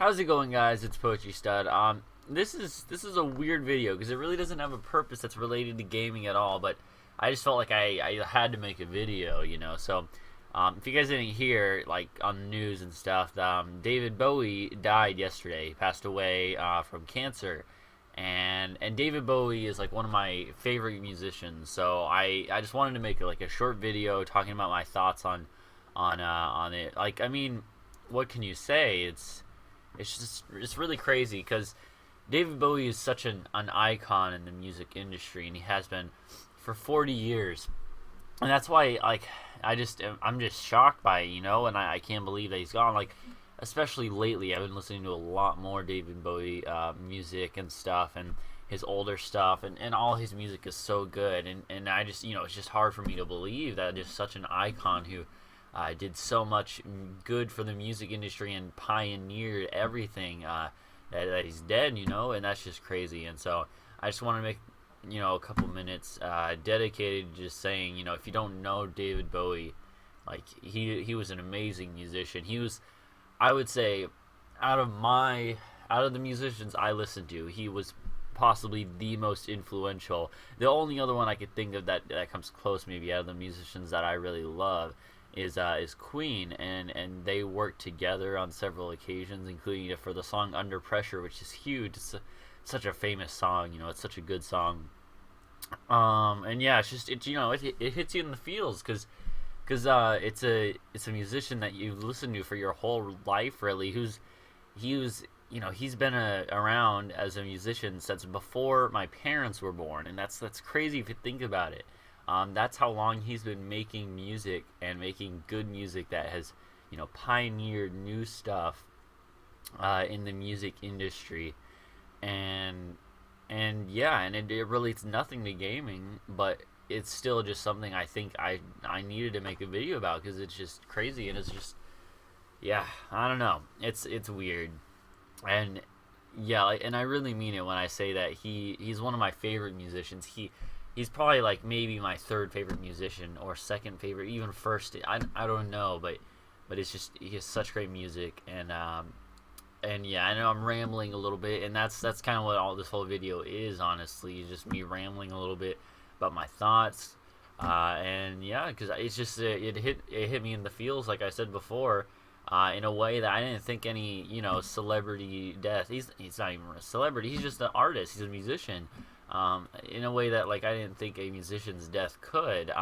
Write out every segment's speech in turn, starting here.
How's it going, guys? It's Poetry Stud. This is a weird video because it really doesn't have a purpose that's related to gaming at all. But I just felt like I had to make a video, So, if you guys didn't hear, like on the news and stuff, David Bowie died yesterday. He passed away from cancer, and David Bowie is like one of my favorite musicians. So I just wanted to make like a short video talking about my thoughts on it. Like, I mean, what can you say? It's really crazy because David Bowie is such an icon in the music industry, and he has been for 40 years, and that's why I'm just shocked by it, and I can't believe that he's gone. Like, especially lately, I've been listening to a lot more David Bowie music and stuff, and his older stuff, and all his music is so good, and I just it's just hard for me to believe that just such an icon who did so much good for the music industry and pioneered everything, that he's dead, and that's just crazy. And so I just want to make, a couple minutes dedicated to just saying, if you don't know David Bowie, like, he was an amazing musician. He was, I would say, out of the musicians I listened to, he was possibly the most influential. The only other one I could think of that comes close, maybe, out of the musicians that I really love is Queen, and they worked together on several occasions, including for the song Under Pressure, which is huge. It's such a famous song, it's such a good song. And yeah, it's just it hits you in the feels because it's a musician that you listen to for your whole life, really. He's been around as a musician since before my parents were born, and that's crazy if you think about it. That's how long he's been making music and making good music that has, pioneered new stuff in the music industry, and yeah, and it relates nothing to gaming, but it's still just something I think I needed to make a video about because it's just crazy, and it's just, yeah, I don't know, it's weird, and yeah, and I really mean it when I say that he's one of my favorite musicians. He's probably like maybe my third favorite musician or second favorite, even first. I don't know, but it's just he has such great music, and yeah, I know I'm rambling a little bit, and that's kind of what all this whole video is, honestly, just me rambling a little bit about my thoughts, and yeah, because it's just it hit me in the feels, like I said before, in a way that I didn't think any celebrity death. He's not even a celebrity. He's just an artist. He's a musician. In a way that, like, I didn't think a musician's death could.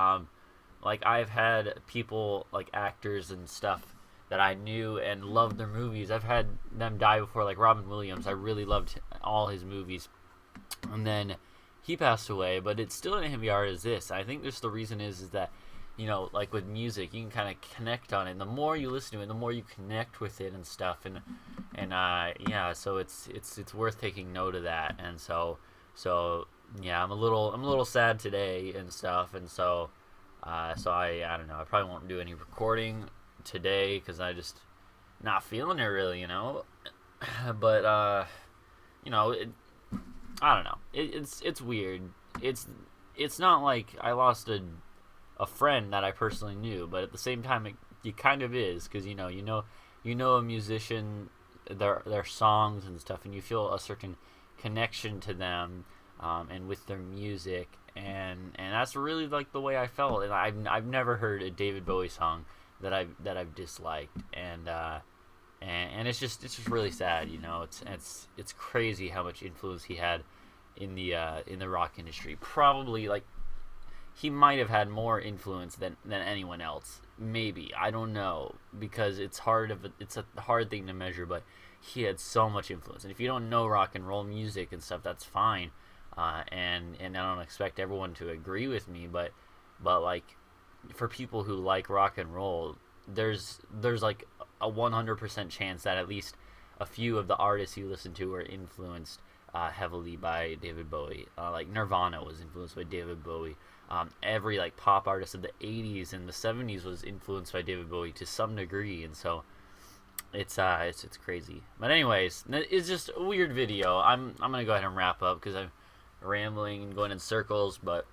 Like, I've had people, like actors and stuff that I knew and loved their movies. I've had them die before, like Robin Williams. I really loved all his movies, and then he passed away. But it still didn't hit me hard as this. I think just the reason is that, like with music, you can kind of connect on it. And the more you listen to it, the more you connect with it and stuff. And yeah, so it's worth taking note of that. And so yeah, I'm a little sad today and stuff, and so I don't know. I probably won't do any recording today because I just not feeling it really, But I don't know. It's weird. It's not like I lost a friend that I personally knew, but at the same time, it kind of is, because you know a musician, their songs and stuff, and you feel a certain connection to them, and with their music, and that's really like the way I felt. And I've never heard a David Bowie song that I've disliked, and it's just really sad. It's crazy how much influence he had in the rock industry. Probably, like, he might have had more influence than anyone else. Maybe, I don't know, because it's a hard thing to measure, but he had so much influence. And if you don't know rock and roll music and stuff, that's fine. And I don't expect everyone to agree with me, but like, for people who like rock and roll, there's like a 100% chance that at least a few of the artists you listen to are influenced heavily by David Bowie. Like Nirvana was influenced by David Bowie. Every like pop artist of the 80s and the 70s was influenced by David Bowie to some degree, and so it's crazy. But anyways, it's just a weird video. I'm gonna go ahead and wrap up because I'm rambling and going in circles, but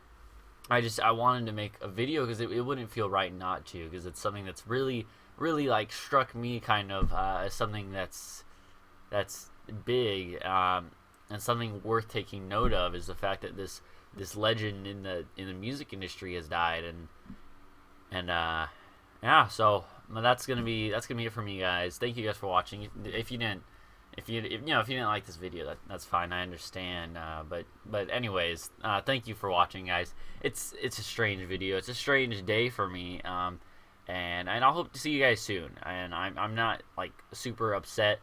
I wanted to make a video because it wouldn't feel right not to, because it's something that's really like struck me kind of as something that's that's big, and something worth taking note of is the fact that this legend in the music industry has died, and yeah. So that's gonna be it for me, guys. Thank you guys for watching. If you didn't like this video, that's fine. I understand. But anyways, thank you for watching, guys. It's a strange video. It's a strange day for me. And I'll hope to see you guys soon. And I'm not like super upset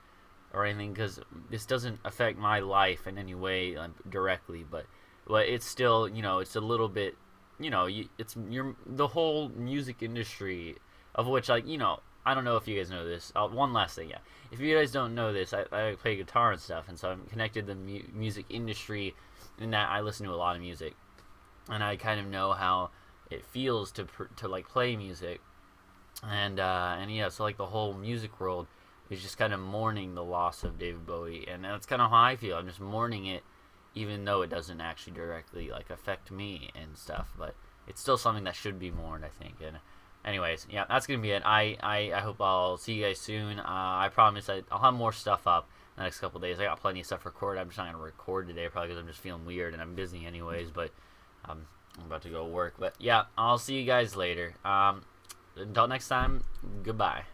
or anything, because this doesn't affect my life in any way directly. But it's still, it's a little bit, it's the whole music industry, of which, like, I don't know if you guys know this. One last thing, yeah. If you guys don't know this, I play guitar and stuff, and so I'm connected to the music industry in that I listen to a lot of music, and I kind of know how it feels to like play music, and yeah, so like the whole music world is just kind of mourning the loss of David Bowie, and that's kind of how I feel. I'm just mourning it, even though it doesn't actually directly like affect me and stuff, but it's still something that should be mourned, I think. And anyways, yeah, that's gonna be it. I hope I'll see you guys soon. I promise I'll have more stuff up the next couple days. I got plenty of stuff recorded. I'm just not gonna record today, probably because I'm just feeling weird and I'm busy anyways. But I'm about to go work. But yeah, I'll see you guys later. Until next time, goodbye.